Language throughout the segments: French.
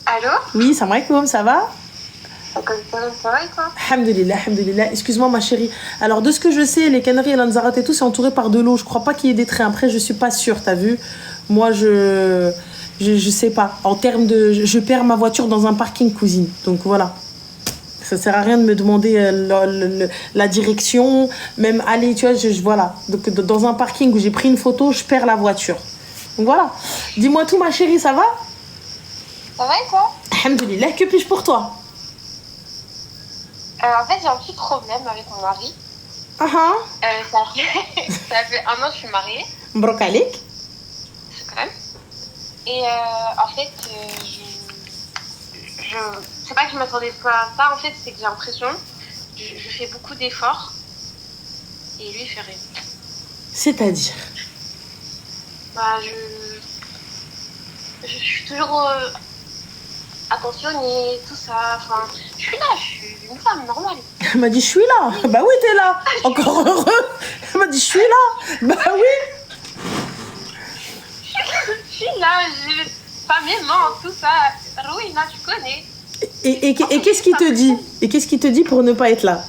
Allô? Oui, salam alaikum, ça va? Ça va et toi? Alhamdulillah, alhamdulillah. Excuse-moi ma chérie. Alors de ce que je sais, les Canaries et Lanzarote et tout, c'est entouré par de l'eau. Je crois pas qu'il y ait des trains. Après, je suis pas sûre, t'as vu? Moi, je sais pas. En termes de... Je perds ma voiture dans un parking, cousine. Donc voilà. Ça sert à rien de me demander la direction. Même aller, tu vois, voilà. Donc dans un parking où j'ai pris une photo, je perds la voiture. Donc voilà. Dis-moi tout ma chérie, ça va? Ça va et toi? Alhamdulillah, que puis-je pour toi? En fait, j'ai un petit problème avec mon mari. Ah ah. Ça fait 1 an que je suis mariée, Brocalique. c'est quand même. Et en fait, je... C'est pas que je m'attendais pas à ça, en fait, c'est que j'ai l'impression je fais beaucoup d'efforts et lui, il fait rien. C'est-à-dire? Bah, je suis toujours attentionnée, tout ça. Enfin, je suis là, je suis une femme normale. Elle m'a dit, je suis là. Bah oui, t'es là. Encore heureux. Elle m'a dit, je suis là. Bah oui. Je suis là, femme aimante, tout ça. Oui, là, tu connais. Et qu'est-ce qu'il te dit? Et qu'est-ce qu'il te dit pour ne pas être là?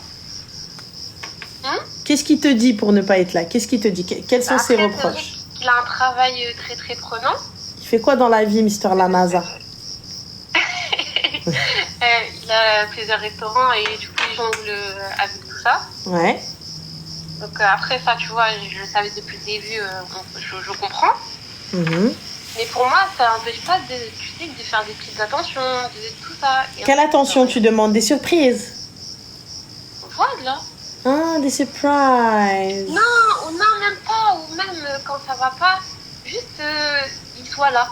Qu'est-ce qu'il te dit pour ne pas être là? Qu'est-ce qu'il te dit? Quels sont ses reproches? Il a un travail très très prenant. Il fait quoi dans la vie, Mister Lanaza? Il a plusieurs restaurants et du coup, il jongle avec tout ça. Ouais. Donc après ça, tu vois, je le savais depuis le début, je comprends. Mais pour moi, ça n'empêche pas de faire des petites attentions, de tout ça. Et Quelle attention tu demandes? Des surprises? Voilà. Ah, des surprises. Non, même pas. Ou même quand ça va pas, juste il soit là.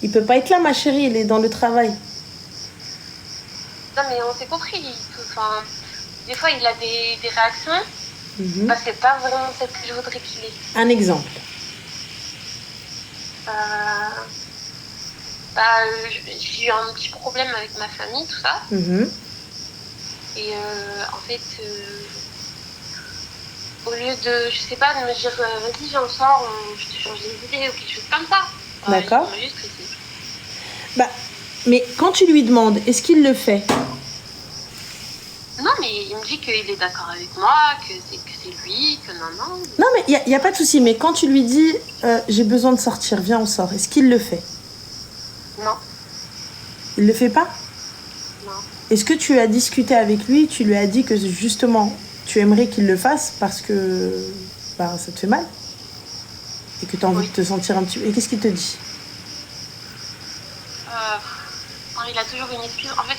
Il peut pas être là, ma chérie, il est dans le travail. Non, mais on s'est compris. Enfin, des fois, il a des réactions. Bah, c'est pas vraiment celle que je voudrais qu'il ait. Un exemple. J'ai eu un petit problème avec ma famille, tout ça. Et en fait, au lieu de, je sais pas, de me dire vas-y, viens, on sort, je te change des idées ou quelque chose comme ça. D'accord. Il m'a juste laissé. Bah, mais quand tu lui demandes, est-ce qu'il le fait? Non, mais il me dit qu'il est d'accord avec moi, que c'est lui, que non. Non, mais il y a pas de souci. Mais quand tu lui dis j'ai besoin de sortir, viens, on sort, est-ce qu'il le fait? Non. Il le fait pas? Non. Est-ce que tu as discuté avec lui, tu lui as dit que justement tu aimerais qu'il le fasse parce que bah, ça te fait mal et que tu as envie de te sentir un petit peu... Et qu'est-ce qu'il te dit? Il a toujours une excuse. En fait,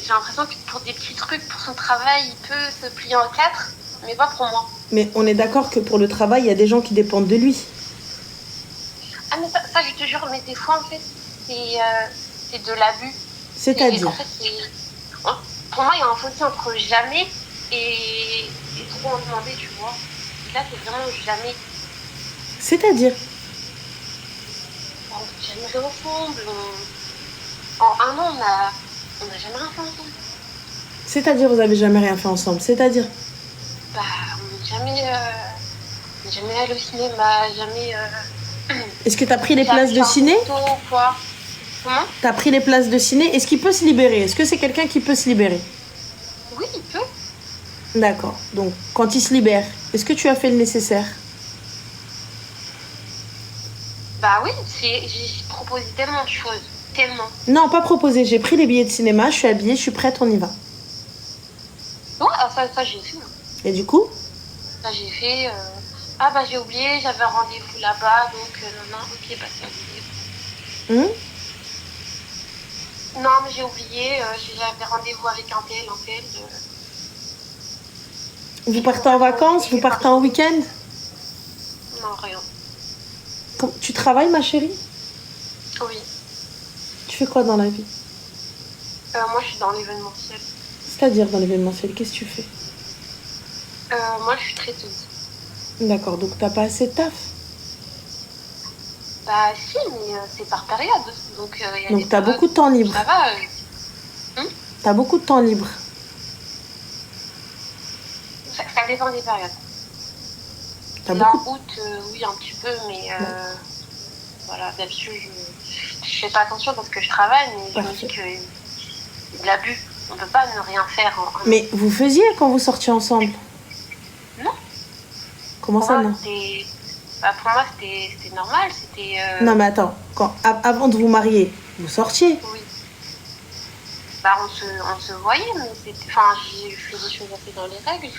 j'ai l'impression que pour des petits trucs, pour son travail, il peut se plier en 4, mais pas pour moi. Mais on est d'accord que pour le travail, il y a des gens qui dépendent de lui. Ah, mais ça je te jure, mais des fois, en fait, c'est de l'abus. C'est-à-dire? En fait, pour moi, il y a un fossé entre jamais et trop en demander, tu vois. Et là, c'est vraiment jamais. C'est-à-dire? On n'a jamais fait ensemble. En 1 an, on n'a jamais rien fait ensemble. C'est-à-dire, vous avez jamais rien fait ensemble? C'est-à-dire? Bah, on n'est jamais allé au cinéma, jamais... Est-ce que tu as pris les places de ciné? Quoi. Comment? Tu as pris les places de ciné? Est-ce qu'il peut se libérer? Est-ce que c'est quelqu'un qui peut se libérer? Oui, il peut. D'accord. Donc, quand il se libère, est-ce que tu as fait le nécessaire? Bah oui, j'ai proposé tellement de choses. Tellement. Non, pas proposé. J'ai pris les billets de cinéma, je suis habillée, je suis prête, on y va. Ouais, ça j'ai fait. Et du coup? Ça j'ai fait... Ah bah j'ai oublié, j'avais un rendez-vous là-bas, donc non, ok, bah c'est oublié. Non, mais j'ai oublié, j'avais rendez-vous avec un tel. Vous partez en vacances? Vous partez en week-end? Non, rien. Tu travailles, ma chérie? Oui. Tu fais quoi dans la vie? Moi, je suis dans l'événementiel. C'est-à-dire dans l'événementiel, qu'est-ce que tu fais? Moi, je suis traiteuse. D'accord, donc t'as pas assez de taf? Bah si, mais c'est par période. Donc t'as beaucoup de temps libre. Ça va. T'as beaucoup de temps libre. Ça dépend des périodes. T'as Là, beaucoup... août, oui, un petit peu, mais voilà, d'habitude, je fais pas attention parce que je travaille, mais je me dis qu'il a bu. On peut pas ne rien faire. Mais vous faisiez quand vous sortiez ensemble? Non. Comment ça, non? Pour moi, c'était normal. C'était. Non, mais attends. Avant de vous marier, vous sortiez? Oui. On se voyait, mais c'était. Enfin, j'ai fait des choses assez dans les règles.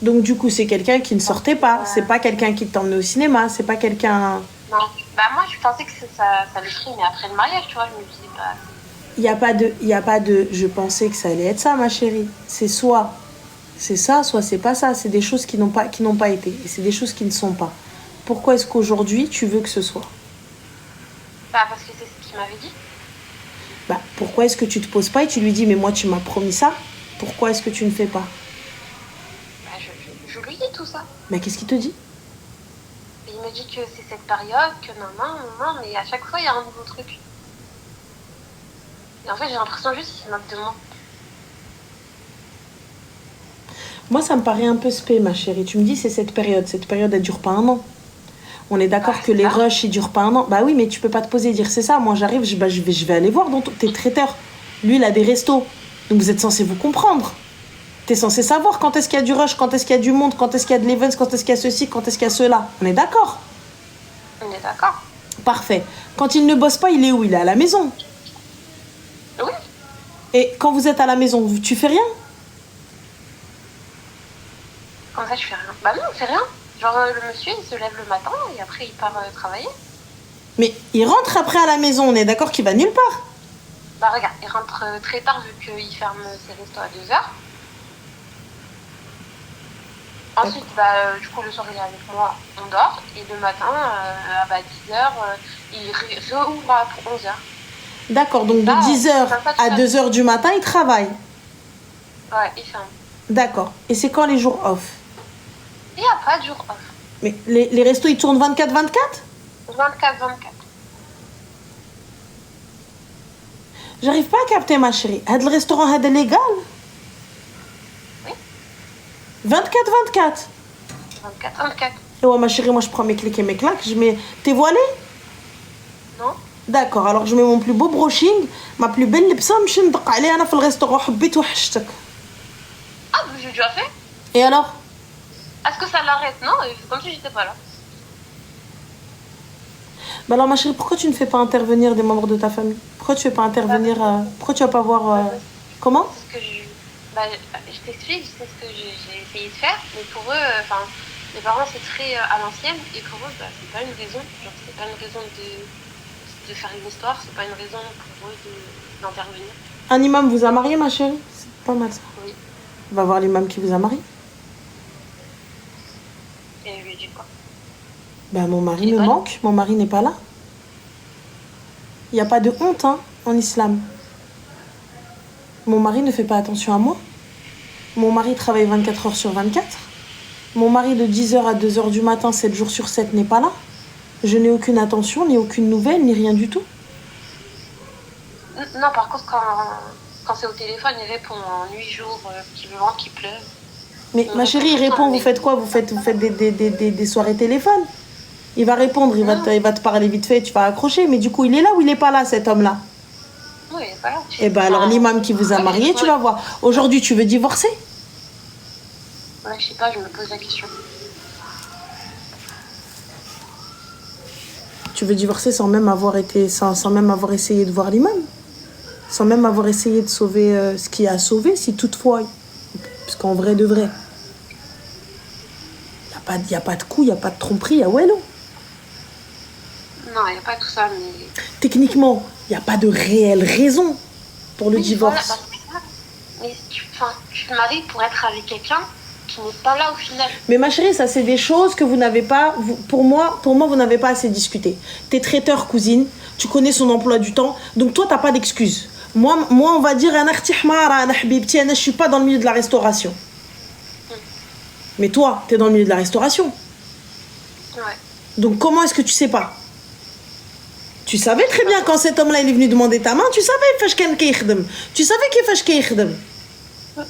Donc, du coup, c'est quelqu'un qui ne sortait pas. C'est pas quelqu'un qui t'emmenait au cinéma. C'est pas quelqu'un. Non. Moi, je pensais que ça le ferait, mais après le mariage, tu vois, je me disais pas. Il y a pas de. Je pensais que ça allait être ça, ma chérie. C'est soit c'est ça, soit c'est pas ça. C'est des choses qui n'ont pas été. Et c'est des choses qui ne sont pas. Pourquoi est-ce qu'aujourd'hui, tu veux que ce soit? Parce que c'est ce qu'il m'avait dit. Pourquoi est-ce que tu te poses pas et tu lui dis, mais moi, tu m'as promis ça. Pourquoi est-ce que tu ne fais pas? Je lui dis tout ça. Mais qu'est-ce qu'il te dit? Il me dit que c'est cette période, que non, mais à chaque fois, il y a un nouveau truc. Et en fait, j'ai l'impression juste qu'il se moque de moi. Moi, ça me paraît un peu spé, ma chérie. Tu me dis, c'est cette période. Cette période, elle dure pas un an. On est d'accord que les rushs, ils durent pas un an. Bah oui, mais tu peux pas te poser et dire, c'est ça. Moi, j'arrive, je vais aller voir dans tes traiteurs. Lui, il a des restos. Donc, vous êtes censé vous comprendre. T'es censé savoir quand est-ce qu'il y a du rush, quand est-ce qu'il y a du monde, quand est-ce qu'il y a de l'events, quand est-ce qu'il y a ceci, quand est-ce qu'il y a cela. On est d'accord? On est d'accord. Parfait. Quand il ne bosse pas, il est où? Il est à la maison. Oui. Et quand vous êtes à la maison, tu fais rien? Comme ça, je fais rien. Bah non, on fait rien. Genre, le monsieur, il se lève le matin et après, il part travailler. Mais il rentre après à la maison, on est d'accord qu'il va nulle part? Bah regarde, il rentre très tard vu qu'il ferme ses restos à 2h. Ensuite, du coup, le soir, il est avec moi, on dort. Et le matin, à 10h, il réouvre pour 11h. D'accord, donc de 10h à 2h du matin, il travaille? Ouais, il ferme. D'accord. Et c'est quand les jours off? Il n'y a pas de jour off. Mais les restos, ils tournent 24-24? 24-24. J'arrive pas à capter, ma chérie. Le restaurant, c'est légal? Oui. 24-24? 24-24. Et ouais, ma chérie, moi, je prends mes clics et mes claques. T'es voilée? Non. D'accord, alors je mets mon plus beau brushing, ma plus belle lipsa, je ندق عليها انا في الريستورون حبيت وحشتك. Ah, j'ai déjà fait. Et alors? Est-ce que ça l'arrête? Non, c'est comme si j'étais pas là. Bah alors ma chérie, pourquoi tu ne fais pas intervenir des membres de ta famille? Pourquoi tu fais pas intervenir pourquoi tu vas pas voir comment? Parce que je t'explique, c'est ce que j'ai essayé de faire, mais pour eux, mes parents c'est très à l'ancienne et pour eux, c'est pas une raison. Genre, c'est pas une raison de faire une histoire, c'est pas une raison pour eux d'intervenir. Un imam vous a marié, ma chérie? C'est pas mal ça. Oui. Va voir l'imam qui vous a marié. Et je lui ai dit quoi? Mon mari me manque, mon mari n'est pas là. Il n'y a pas de honte en islam. Mon mari ne fait pas attention à moi. Mon mari travaille 24 heures sur 24. Mon mari de 10h à 2h du matin, 7 jours sur 7 n'est pas là. Je n'ai aucune attention, ni aucune nouvelle, ni rien du tout. Non, par contre, quand c'est au téléphone, il répond en 8 jours, qu'il vente, qu'il pleuve. Mais ma chérie, il répond, vous faites quoi? Vous faites des soirées téléphone? Il va répondre, il va te parler vite fait, tu vas accrocher. Mais du coup, il est là ou il n'est pas là, cet homme-là? Oui, il n'est pas là. Eh ben alors, l'imam qui vous a marié, tu vas voir. Aujourd'hui, tu veux divorcer? Ouais, je sais pas, je me pose la question. Tu veux divorcer sans même avoir essayé de voir l'imam? Sans même avoir essayé de sauver ce qui a sauvé, si toutefois... Parce qu'en vrai de vrai, il n'y a pas de coup, il n'y a pas de tromperie, il y a wello. Non, il n'y a pas tout ça, mais... Techniquement, il n'y a pas de réelle raison pour le divorce. Voilà, mais tu te maries pour être avec quelqu'un qui n'est pas là au final. Mais ma chérie, ça c'est des choses que vous n'avez pas... Pour moi, vous n'avez pas assez discuté. T'es traiteur, cousine, tu connais son emploi du temps, donc toi, t'as pas d'excuses. Moi, on va dire, je suis pas dans le milieu de la restauration. Mais toi, t'es dans le milieu de la restauration. Ouais. Donc comment est-ce que tu sais pas? Tu savais très bien quand cet homme-là il est venu demander ta main, tu savais tu savais qu'il fasse qu'il.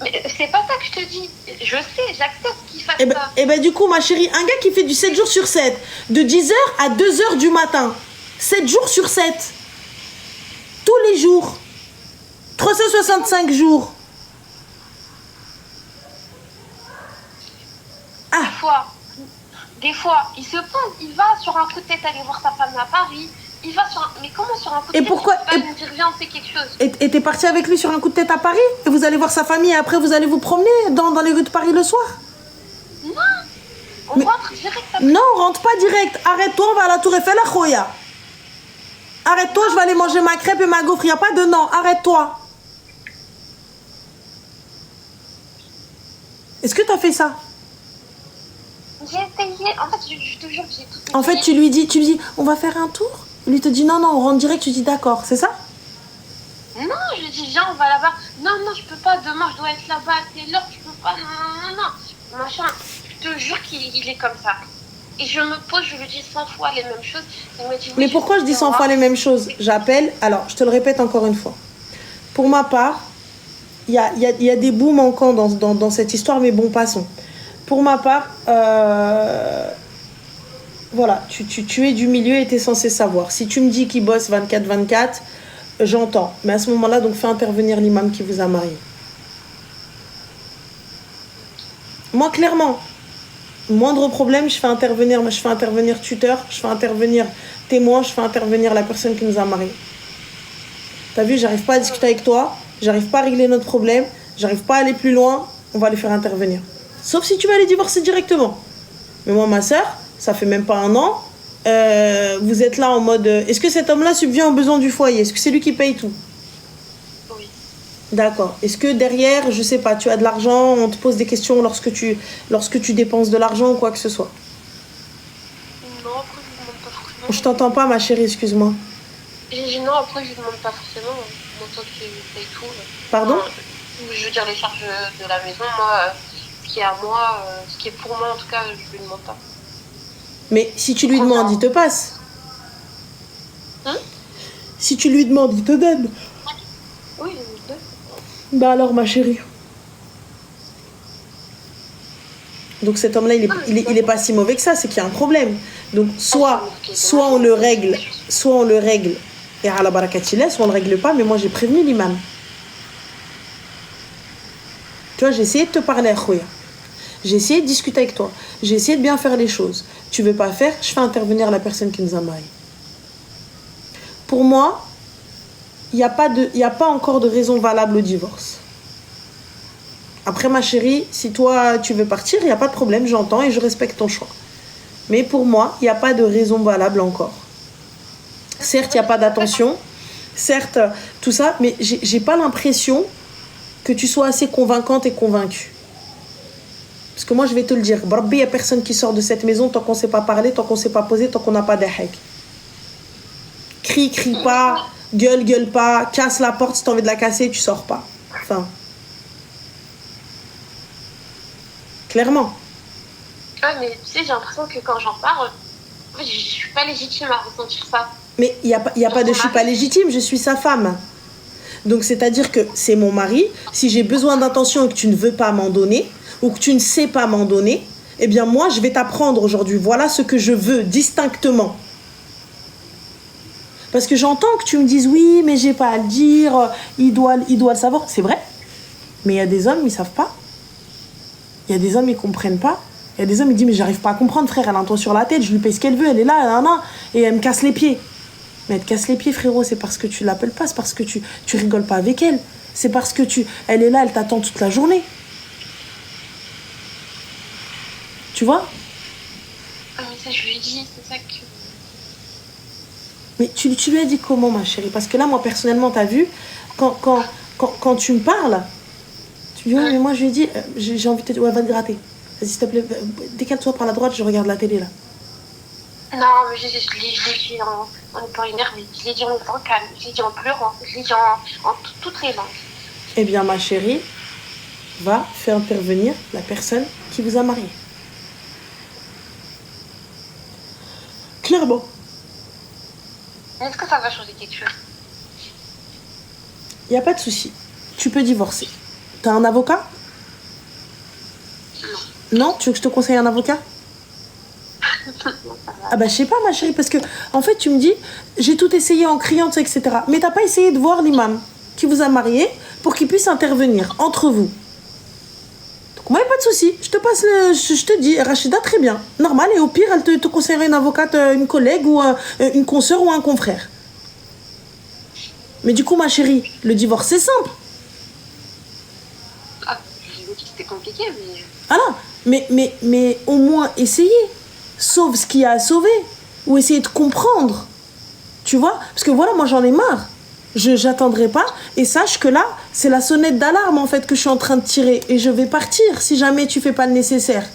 Mais c'est pas ça que je te dis. Je sais, j'accepte qu'il fasse ça. Et ben du coup, ma chérie, un gars qui fait du 7 jours sur 7, de 10h à 2h du matin, 7 jours sur 7. Tous les jours. 365 jours. Des fois, il se pose, il va sur un coup de tête aller voir sa femme à Paris. Il va sur un... Mais comment sur un coup de tête? Pourquoi il peut pas me dire viens, on fait quelque chose. Et t'es parti avec lui sur un coup de tête à Paris? Et vous allez voir sa famille et après vous allez vous promener dans les rues de Paris le soir? Non. On rentre direct après. Non, on rentre pas direct. Arrête-toi, on va à la Tour Eiffel à Khoya. Arrête-toi, je vais aller manger ma crêpe et ma gaufre. Il n'y a pas de non. Arrête-toi. Est-ce que t'as fait ça? J'ai essayé. En fait, je te jure que j'ai tout essayé. En fait, tu lui dis, on va faire un tour? Lui te dit non, on rentre direct. Tu dis d'accord, c'est ça? Non, je lui dis viens, on va là-bas. Non, je peux pas. Demain, je dois être là-bas à telle heure. Je peux pas. Non. Machin. Je te jure qu'il est comme ça. Et je me pose, je lui dis 100 fois les mêmes choses. Il me dit, oui, mais pourquoi je dis 100 fois les mêmes choses? J'appelle. Alors, je te le répète encore une fois. Pour ma part, il y a des bouts manquants dans cette histoire, mais bon, passons. Pour ma part, voilà, tu es du milieu et tu es censé savoir. Si tu me dis qu'il bosse 24-24, j'entends. Mais à ce moment-là, donc fais intervenir l'imam qui vous a marié. Moi, clairement, moindre problème, je fais intervenir tuteur, je fais intervenir témoin, je fais intervenir la personne qui nous a mariés. T'as vu, j'arrive pas à discuter avec toi, j'arrive pas à régler notre problème, j'arrive pas à aller plus loin, on va les faire intervenir. Sauf si tu vas les divorcer directement. Mais moi, ma soeur, ça fait même pas 1 an, vous êtes là en mode, est-ce que cet homme-là subvient aux besoins du foyer? Est-ce que c'est lui qui paye tout? Oui. D'accord. Est-ce que derrière, je sais pas, tu as de l'argent, on te pose des questions lorsque tu dépenses de l'argent ou quoi que ce soit? Non, après, je ne demande pas forcément. Je t'entends pas, ma chérie, excuse-moi. J'ai dit non, après, je ne demande pas forcément. Moi, toi, tu payes tout. Pardon? Je veux dire, les charges de la maison, moi, ce qui est à moi, ce qui est pour moi, en tout cas, je ne lui demande pas. Mais si tu lui demandes, il te passe. Si tu lui demandes, il te donne. Oui, il me donne. Bah alors, ma chérie. Donc cet homme-là, il est pas si mauvais que ça, c'est qu'il y a un problème. Donc soit on le règle, et à la barakatillah, soit on le règle pas, mais moi j'ai prévenu l'imam. Tu vois, j'ai essayé de te parler à Khouya. J'ai essayé de discuter avec toi. J'ai essayé de bien faire les choses. Tu veux pas faire, je fais intervenir la personne qui nous a mariés. Pour moi, il n'y a pas encore de raison valable au divorce. Après, ma chérie, si toi, tu veux partir, il n'y a pas de problème, j'entends et je respecte ton choix. Mais pour moi, il n'y a pas de raison valable encore. Certes, il n'y a pas d'attention. Certes, tout ça, mais j'ai pas l'impression que tu sois assez convaincante et convaincue. Parce que moi, je vais te le dire, Brabbi, il n'y a personne qui sort de cette maison tant qu'on ne sait pas parler, tant qu'on ne sait pas poser, tant qu'on n'a pas d'ahek. Crie pas, gueule pas, casse la porte, si tu as envie de la casser, tu sors pas. Enfin. Clairement. Ah, mais tu sais, j'ai l'impression que quand j'en parle, en fait, je suis pas légitime à ressentir ça. Mais il y a pas de je suis pas légitime, je suis sa femme. Donc c'est-à-dire que c'est mon mari, si j'ai besoin d'attention et que tu ne veux pas m'en donner, ou que tu ne sais pas m'en donner, eh bien moi je vais t'apprendre aujourd'hui, voilà ce que je veux distinctement. Parce que j'entends que tu me dises oui, mais j'ai pas à le dire, il doit le savoir, c'est vrai. Mais il y a des hommes, ils savent pas. Il y a des hommes, ils comprennent pas. Il y a des hommes, ils disent mais j'arrive pas à comprendre, frère, elle a un toit sur la tête, je lui paye ce qu'elle veut, elle est là, et elle me casse les pieds. Mais elle te casse les pieds, frérot, c'est parce que tu l'appelles pas, c'est parce que tu rigoles pas avec elle. C'est parce que elle est là, elle t'attend toute la journée. Tu vois? Ah, mais ça, je lui ai dit, c'est ça que... Mais tu lui as dit comment, ma chérie? Parce que là, moi, personnellement, t'as vu, quand tu me parles, tu dis, ouais, mais moi, je lui ai dit, j'ai envie de te... Ouais, va te gratter. Vas-y, s'il te plaît, décale-toi par la droite, je regarde la télé, là. Non, mais je l'ai dit en étant énervée. Je l'ai dit en étant calme. Je l'ai dit en pleurant. Je l'ai dit en toutes les langues. Eh bien, ma chérie, va faire intervenir la personne qui vous a marié. Clairement. Est-ce que ça va changer quelque chose? Il n'y a pas de souci. Tu peux divorcer. T'as un avocat? Non. Non? Tu veux que je te conseille un avocat? Non, ça va. Ah bah je sais pas ma chérie, parce que en fait tu me dis, j'ai tout essayé en criant, etc. Mais t'as pas essayé de voir l'imam qui vous a marié pour qu'il puisse intervenir entre vous. Donc moi y a pas de souci, je te passe je te dis, Rachida très bien, normal, et au pire elle te conseillerait une avocate, une collègue ou une consoeur ou un confrère. Mais du coup ma chérie, le divorce c'est simple. Ah, j'ai vu que c'était compliqué, mais... Ah non, mais au moins essayer. Sauve ce qu'il y a à sauver. Ou essayer de comprendre. Tu vois? Parce que voilà, moi j'en ai marre. J'attendrai pas. Et sache que là, c'est la sonnette d'alarme en fait que je suis en train de tirer. Et je vais partir si jamais tu fais pas le nécessaire.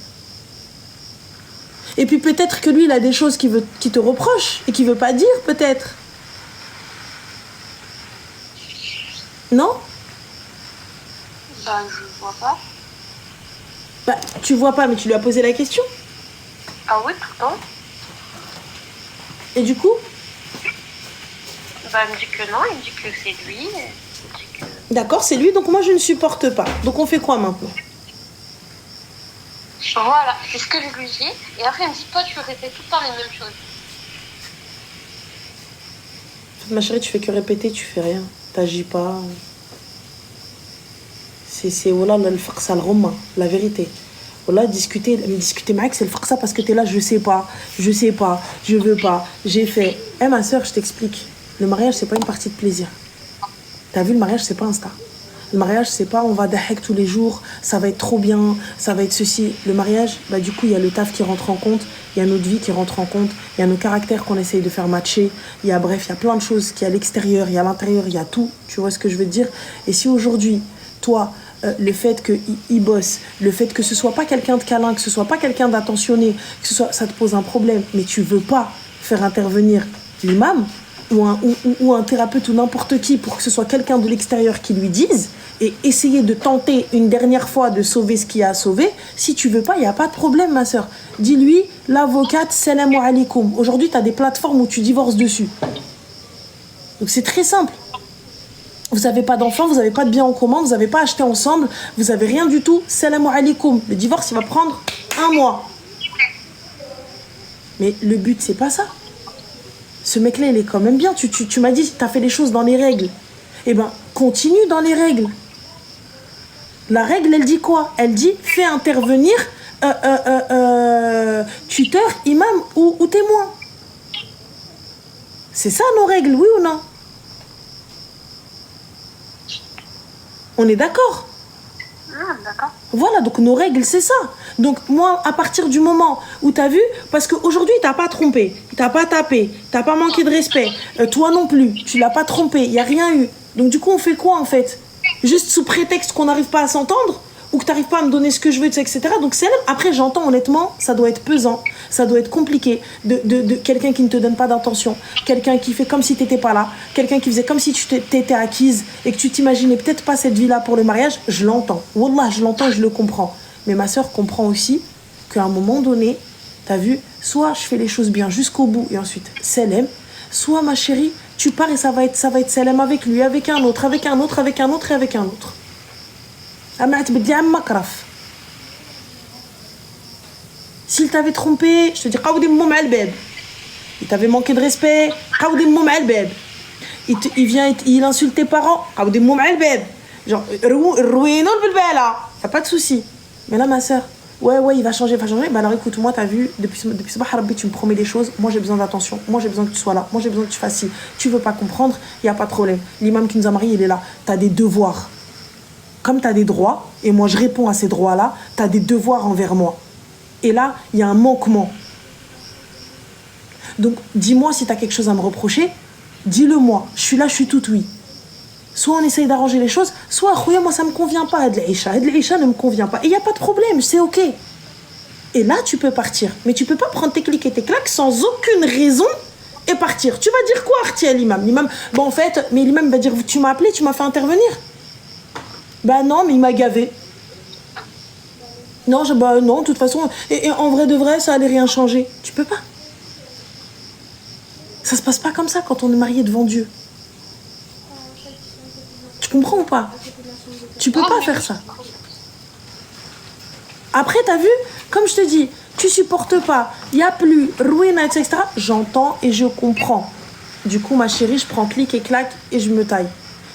Et puis peut-être que lui, il a des choses qu'il te reproche et qu'il veut pas dire, peut-être. Non? Bah, je vois pas. Bah, tu vois pas, mais tu lui as posé la question. Ah oui, tout le temps. Et du coup? Bah, il me dit que non, il me dit que c'est lui. Il me dit que... D'accord, c'est lui, donc moi je ne supporte pas. Donc on fait quoi maintenant? Voilà, c'est ce que je lui dis. Et après, il me dit, toi, tu répètes tout le temps les mêmes choses. Ma chérie, tu fais que répéter, tu fais rien. T'agis pas. C'est voilà, le farsa al-rumma, la vérité. Voilà, discuter mec, c'est le farsa parce que t'es là, je sais pas, je veux pas, j'ai fait. Eh ma soeur, je t'explique. Le mariage, c'est pas une partie de plaisir. T'as vu, le mariage, c'est pas un star. Le mariage, c'est pas on va dahek tous les jours, ça va être trop bien, ça va être ceci. Le mariage, bah du coup, il y a le taf qui rentre en compte, il y a notre vie qui rentre en compte, il y a nos caractères qu'on essaye de faire matcher, il y a bref, il y a plein de choses qui à l'extérieur, il y a à l'intérieur, il y a tout. Tu vois ce que je veux te dire? Et si aujourd'hui, toi, le fait qu'il bosse, le fait que ce soit pas quelqu'un de câlin, que ce soit pas quelqu'un d'attentionné, que ce soit, ça te pose un problème, mais tu veux pas faire intervenir l'imam ou un thérapeute ou n'importe qui pour que ce soit quelqu'un de l'extérieur qui lui dise et essayer de tenter une dernière fois de sauver ce qu'il y a à sauver, si tu veux pas, il n'y a pas de problème ma soeur. Dis-lui, l'avocate, salam alaikum. Aujourd'hui, tu as des plateformes où tu divorces dessus. Donc c'est très simple. Vous n'avez pas d'enfants, vous n'avez pas de biens en commun, vous n'avez pas acheté ensemble, vous n'avez rien du tout. Salam alaikum. Le divorce, il va prendre 1 mois. Mais le but, c'est pas ça. Ce mec-là, il est quand même bien. Tu m'as dit, tu as fait les choses dans les règles. Eh ben, continue dans les règles. La règle, elle dit quoi? Elle dit, fais intervenir tuteur, imam ou témoin. C'est ça nos règles, oui ou non? On est d'accord? D'accord. Voilà, donc nos règles, c'est ça. Donc moi, à partir du moment où t'as vu, parce qu'aujourd'hui, t'as pas trompé, t'as pas tapé, t'as pas manqué de respect, toi non plus, tu l'as pas trompé, il y a rien eu. Donc du coup, on fait quoi en fait? Juste sous prétexte qu'on n'arrive pas à s'entendre ou que t'arrives pas à me donner ce que je veux, etc. Donc c'est après, j'entends honnêtement, ça doit être pesant, ça doit être compliqué de quelqu'un qui ne te donne pas d'intention, quelqu'un qui fait comme si t'étais pas là, quelqu'un qui faisait comme si tu t'étais acquise et que tu t'imaginais peut-être pas cette vie-là pour le mariage. Je l'entends. Wallah, je l'entends, je le comprends. Mais ma soeur comprend aussi qu'à un moment donné, t'as vu, soit je fais les choses bien jusqu'au bout et ensuite salam, soit ma chérie, tu pars et ça va être salam avec lui, avec un autre, avec un autre, avec un autre et avec un autre. S'il t'avait trompé, je te dis il t'avait manqué de respect, il vient, il insulte tes parents, genre, t'as pas de souci. Mais là, ma soeur, ouais, il va changer. Bah alors écoute, moi, t'as vu, depuis ce Rabbi, tu me promets des choses, moi j'ai besoin d'attention, moi j'ai besoin que tu sois là, moi j'ai besoin que tu fasses ci. Tu veux pas comprendre, il y a pas de problème. L'imam qui nous a mariés, il est là. T'as des devoirs. Comme t'as des droits, et moi je réponds à ces droits-là, t'as des devoirs envers moi. Et là, il y a un manquement. Donc, dis-moi si t'as quelque chose à me reprocher, dis-le-moi. Je suis là, je suis toute oui. Soit on essaye d'arranger les choses, soit, moi ça me convient pas, Ad l'Aïcha ne me convient pas. Et il n'y a pas de problème, c'est ok. Et là, tu peux partir. Mais tu peux pas prendre tes clics et tes claques sans aucune raison et partir. Tu vas dire quoi, Arti, à l'imam? L'imam, bon, en fait, mais l'imam va dire, tu m'as appelé, tu m'as fait intervenir. Bah non, mais il m'a gavé. Non, non, de toute façon, et en vrai de vrai, ça allait rien changer. Tu peux pas. Ça se passe pas comme ça quand on est marié devant Dieu. Tu comprends ou pas? Tu peux pas faire ça. Après, t'as vu, comme je te dis, Tu supportes pas, il n'y a plus, ruina, etc. J'entends et je comprends. Du coup, ma chérie, je prends clic et clac et je me taille.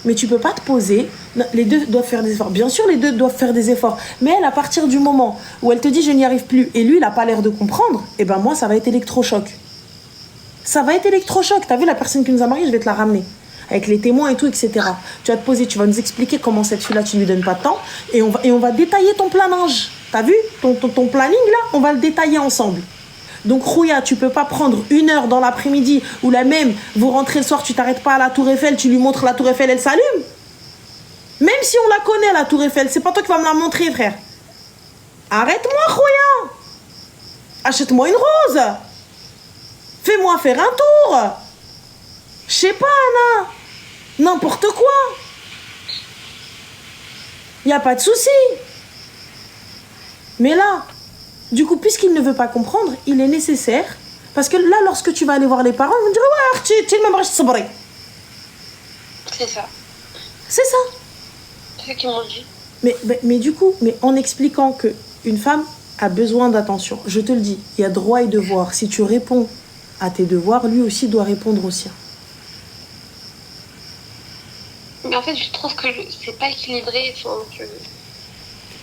Mais tu peux pas te poser. Les deux doivent faire des efforts. Bien sûr, les deux doivent faire des efforts. Mais elle, à partir du moment où elle te dit je n'y arrive plus et lui, il n'a pas l'air de comprendre, eh ben moi, ça va être électrochoc. Ça va être électrochoc. T'as vu la personne qui nous a mariés, je vais te la ramener. Avec les témoins et tout, etc. Tu vas te poser, tu vas nous expliquer comment cette fille-là, tu ne lui donnes pas de temps. Et on va détailler ton planning. T'as vu ton planning, là, on va le détailler ensemble. Donc, Rouya, tu peux pas prendre 1 heure dans l'après-midi ou la même, vous rentrez le soir, tu t'arrêtes pas à la Tour Eiffel, tu lui montres la Tour Eiffel, elle s'allume. Même si on la connaît, la Tour Eiffel, c'est pas toi qui vas me la montrer, frère. Arrête-moi, Rouya. Achète-moi une rose. Fais-moi faire un tour. Je sais pas, Anna. N'importe quoi. Y a pas de souci. Mais là, du coup, puisqu'il ne veut pas comprendre, il est nécessaire. Parce que là, lorsque tu vas aller voir les parents, ils vont dire ouais, tu me marches sabri. C'est ça. C'est ça. C'est ce qu'ils m'ont dit. Mais du coup, en expliquant qu'une femme a besoin d'attention, je te le dis, il y a droit et devoir. Si tu réponds à tes devoirs, lui aussi doit répondre aux siens. Mais en fait, je trouve que c'est pas équilibré.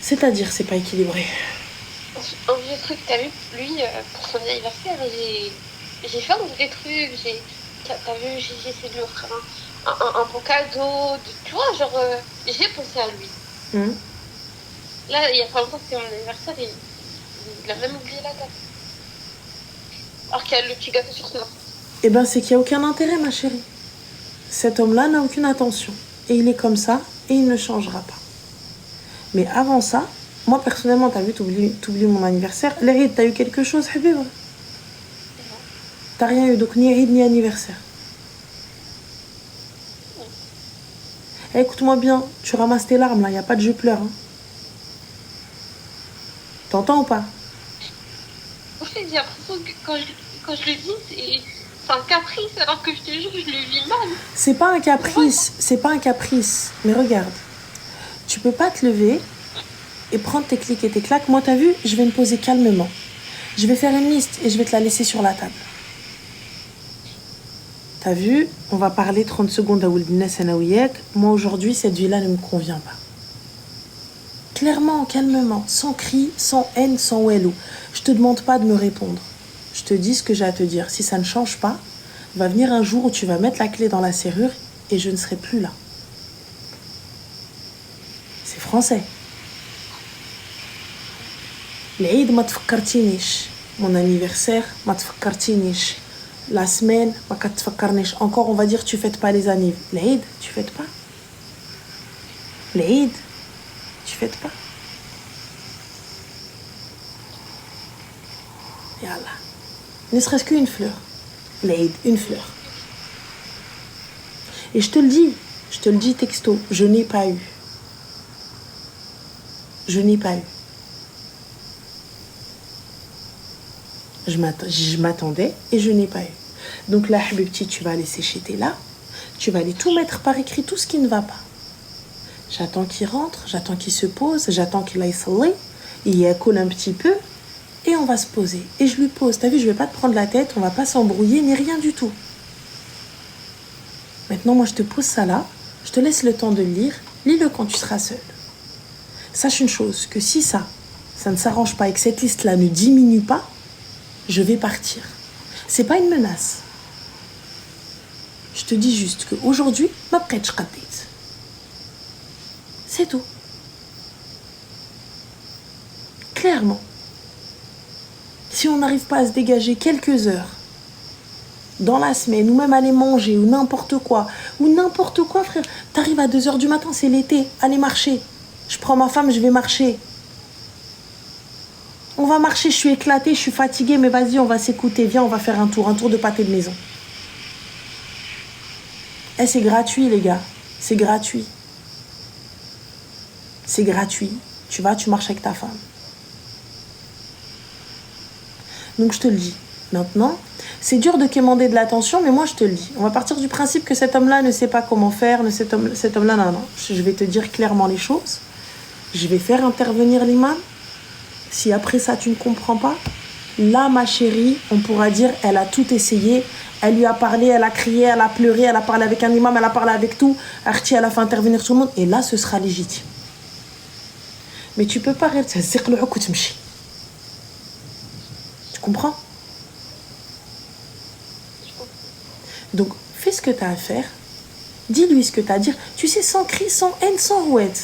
C'est-à-dire, c'est pas équilibré. Un vieux truc, t'as vu, lui, pour son anniversaire, j'ai fait un vrai truc. T'as vu, j'ai essayé de lui offrir un beau cadeau. Tu vois, genre, j'ai pensé à lui. Là, il y a pas longtemps, c'était mon anniversaire, il a même oublié la date. Alors qu'il y a le petit gâteau sur son enfant. Eh ben, c'est qu'il n'y a aucun intérêt, ma chérie. Cet homme-là n'a aucune attention. Et il est comme ça, et il ne changera pas. Mais avant ça, moi, personnellement, t'as vu, t'oublies mon anniversaire. L'Eid, t'as eu quelque chose, Habib? T'as rien eu, donc ni Eid, ni anniversaire. Eh, écoute-moi bien, tu ramasses tes larmes, là, y a pas de je pleure. Hein. T'entends ou pas? J'ai l'impression que quand je le dis, c'est un caprice, alors que je te jure, je le vis mal. C'est pas un caprice. Mais regarde, tu peux pas te lever et prendre tes clics et tes claques. Moi, t'as vu, je vais me poser calmement. Je vais faire une liste et je vais te la laisser sur la table. T'as vu, on va parler 30 secondes à Oulbines Anaouiek. Moi, aujourd'hui, cette vie-là ne me convient pas. Clairement, calmement, sans cri, sans haine, sans ouelou. Je te demande pas de me répondre. Je te dis ce que j'ai à te dire. Si ça ne change pas, va venir un jour où tu vas mettre la clé dans la serrure et je ne serai plus là. C'est français. L'Eid ma tfakkartinish. Mon anniversaire ma tfakkartinish. La semaine ma tfakkarnish. Encore, on va dire tu fêtes pas les anniv. L'Eid, tu fêtes pas. L'Eid, tu fêtes pas. Yallah. Ne serait-ce qu'une fleur. L'Eid, une fleur. Et je te le dis texto, je n'ai pas eu. Je n'ai pas eu. Je m'attendais et je n'ai pas eu. Donc là, Habibti, tu vas aller sécher tes là. Tu vas aller tout mettre par écrit, tout ce qui ne va pas. J'attends qu'il rentre, j'attends qu'il se pose, j'attends qu'il aille saler. Il y colle un petit peu. Et on va se poser. Et je lui pose. T'as vu, je vais pas te prendre la tête, on va pas s'embrouiller, ni rien du tout. Maintenant, moi, je te pose ça là. Je te laisse le temps de le lire. Lis-le quand tu seras seule. Sache une chose, que si ça ne s'arrange pas et que cette liste-là ne diminue pas, je vais partir. C'est pas une menace. Je te dis juste qu'aujourd'hui, ma prête ch'qaddit. C'est tout. Clairement. Si on n'arrive pas à se dégager quelques heures dans la semaine, ou même aller manger, ou n'importe quoi, frère, t'arrives à 2h du matin, c'est l'été, allez marcher. Je prends ma femme, je vais marcher. On va marcher, je suis éclatée, je suis fatiguée, mais vas-y, on va s'écouter, viens, on va faire un tour de pâté de maison. Eh, c'est gratuit, les gars, c'est gratuit. C'est gratuit. Tu vas, tu marches avec ta femme. Donc je te le dis. Maintenant, c'est dur de quémander de l'attention, mais moi je te le dis. On va partir du principe que cet homme-là ne sait pas comment faire, cet homme-là, non. Je vais te dire clairement les choses. Je vais faire intervenir l'imam. Si après ça tu ne comprends pas, Là, ma chérie, on pourra dire, elle a tout essayé. Elle lui a parlé, elle a crié, elle a pleuré, elle a parlé avec un imam, elle a parlé avec tout. Arti, elle a fait intervenir tout le monde. Et là, ce sera légitime. Mais tu peux pas rester. Tu comprends? Donc, fais ce que tu as à faire. Dis-lui ce que tu as à dire. Tu sais, sans cri, sans haine, sans rouette.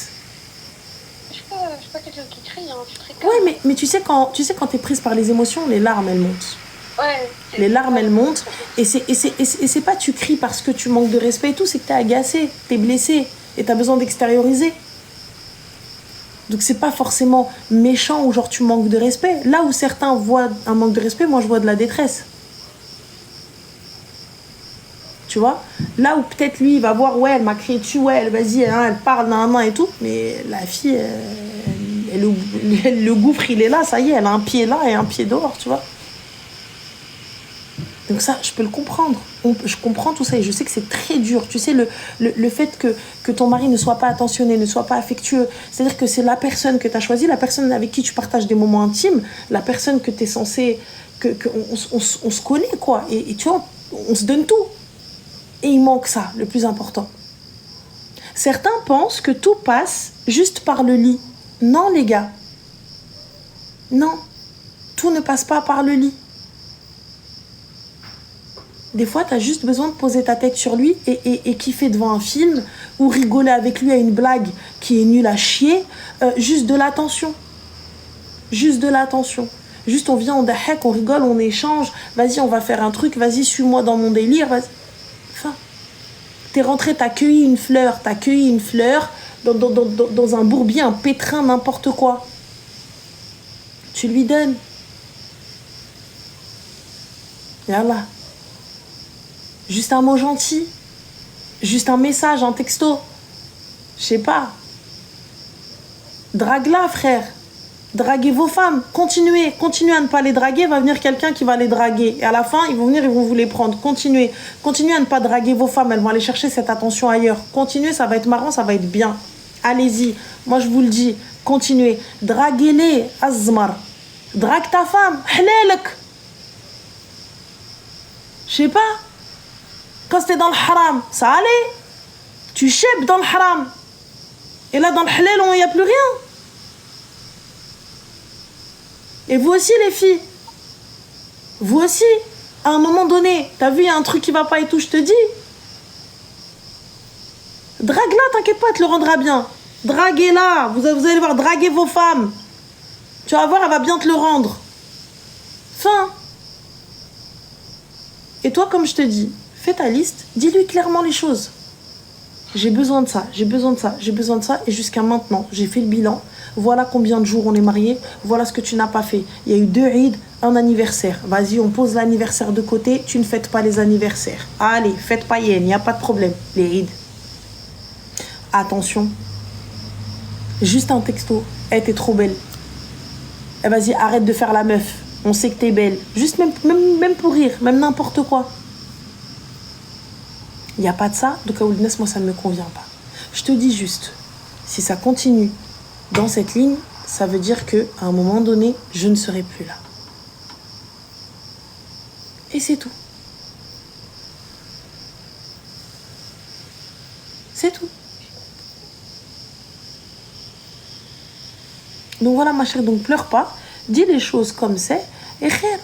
Je suis pas quelqu'un qui crie, hein. Je suis très calme. Ouais, mais tu sais, quand tu es prise par les émotions, les larmes, elles montent. Ouais. Les larmes, elles montent. Et c'est pas tu cries parce que tu manques de respect et tout, c'est que t'es agacé, t'es blessé et t'as besoin d'extérioriser. Donc c'est pas forcément méchant ou genre tu manques de respect. Là où certains voient un manque de respect, moi je vois de la détresse. Tu vois? Là où peut-être lui il va voir, ouais, elle m'a crié dessus, ouais, elle, vas-y, hein, elle parle, nan, et tout. Mais la fille, le gouffre, il est là, ça y est, elle a un pied là et un pied dehors, tu vois? Donc ça, je peux le comprendre. Je comprends tout ça et je sais que c'est très dur. Tu sais, le fait que ton mari ne soit pas attentionné, ne soit pas affectueux, c'est-à-dire que c'est la personne que tu as choisie, la personne avec qui tu partages des moments intimes, la personne que tu es censé... on se connaît, quoi. Et tu vois, on se donne tout. Et il manque ça, le plus important. Certains pensent que tout passe juste par le lit. Non, les gars. Non. Tout ne passe pas par le lit. Des fois, tu as juste besoin de poser ta tête sur lui et kiffer devant un film ou rigoler avec lui à une blague qui est nulle à chier. Juste de l'attention. Juste de l'attention. Juste, on vient, on dahek, on rigole, on échange. Vas-y, on va faire un truc. Vas-y, suis-moi dans mon délire. Vas-y. Enfin, t'es rentré, t'as cueilli une fleur dans un bourbier, un pétrin, n'importe quoi. Tu lui donnes. Yallah. Juste un mot gentil. Juste un message, un texto. Je sais pas. Drague-la, frère. Draguez vos femmes. Continuez à ne pas les draguer. Va venir quelqu'un qui va les draguer. Et à la fin, ils vont venir, ils vont vous les prendre. Continuez à ne pas draguer vos femmes. Elles vont aller chercher cette attention ailleurs. Continuez, ça va être marrant, ça va être bien. Allez-y. Moi, je vous le dis. Continuez. Draguez-les, Azmar. Drague ta femme. Hlalek. Je sais pas. Quand c'était dans le haram, ça allait. Tu chèbes dans le haram. Et là, dans le halal, il n'y a plus rien. Et vous aussi, les filles. Vous aussi. À un moment donné, t'as vu, il y a un truc qui va pas et tout, je te dis. Drague-la, t'inquiète pas, elle te le rendra bien. Draguez-la. Vous allez voir, draguez vos femmes. Tu vas voir, elle va bien te le rendre. Fin. Et toi, comme je te dis, fais ta liste, dis-lui clairement les choses. J'ai besoin de ça, j'ai besoin de ça, j'ai besoin de ça. Et jusqu'à maintenant, j'ai fait le bilan. Voilà combien de jours on est mariés. Voilà ce que tu n'as pas fait. Il y a eu 2 Eid, un anniversaire. Vas-y, on pose l'anniversaire de côté. Tu ne fêtes pas les anniversaires. Allez, faites pas yen, il n'y a pas de problème. Les Eid. Attention. Juste un texto. Hey, t'es trop belle. Eh, vas-y, arrête de faire la meuf. On sait que t'es belle. Juste même pour rire, même n'importe quoi. Il n'y a pas de ça, donc à Oulness, moi, ça ne me convient pas. Je te dis juste, si ça continue dans cette ligne, ça veut dire qu'à un moment donné, je ne serai plus là. Et c'est tout. C'est tout. Donc voilà, ma chérie, donc pleure pas. Dis les choses comme c'est. Et khair.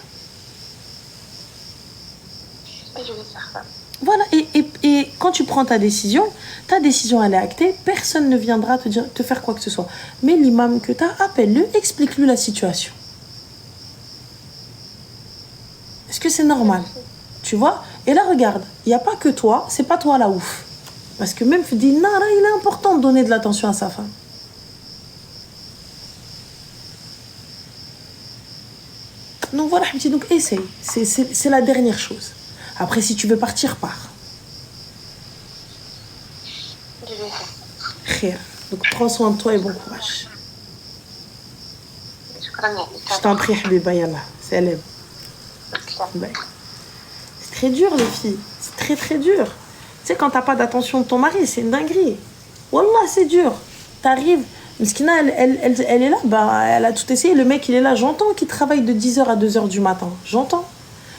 Je vais faire ça. Voilà, et quand tu prends ta décision elle est actée, personne ne viendra te faire quoi que ce soit. Mais l'imam que tu as, appelle-le, explique-lui la situation. Est-ce que c'est normal? Tu vois? Et là, regarde, il n'y a pas que toi, c'est pas toi la ouf. Parce que même dit, Nara, il est important de donner de l'attention à sa femme. Donc voilà, donc essaye. C'est la dernière chose. Après, si tu veux partir, pars. Khair. Donc prends soin de toi et bon courage. Je t'en prie, Habiba, yallah. Salam. C'est très dur, les filles. C'est très, très dur. Tu sais, quand t'as pas d'attention de ton mari, c'est une dinguerie. Wallah, c'est dur. T'arrives, Miskina, elle est là, bah, elle a tout essayé. Le mec, il est là. J'entends qu'il travaille de 10h à 2h du matin. J'entends.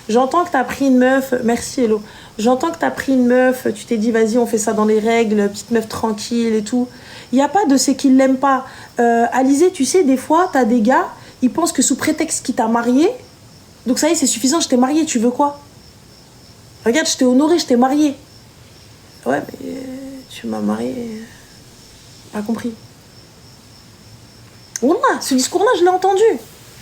J'entends que t'as pris une meuf. Merci, Hello. J'entends que t'as pris une meuf. Tu t'es dit, vas-y, on fait ça dans les règles. Petite meuf tranquille et tout. Il n'y a pas de c'est qu'il l'aime pas. Alizé, tu sais, des fois, t'as des gars, ils pensent que sous prétexte qu'il t'a marié, donc ça y est, c'est suffisant, je t'ai marié, tu veux quoi? Regarde, je t'ai honoré, je t'ai marié. Ouais, mais tu m'as marié. Pas compris. Wallah, ce discours-là, je l'ai entendu.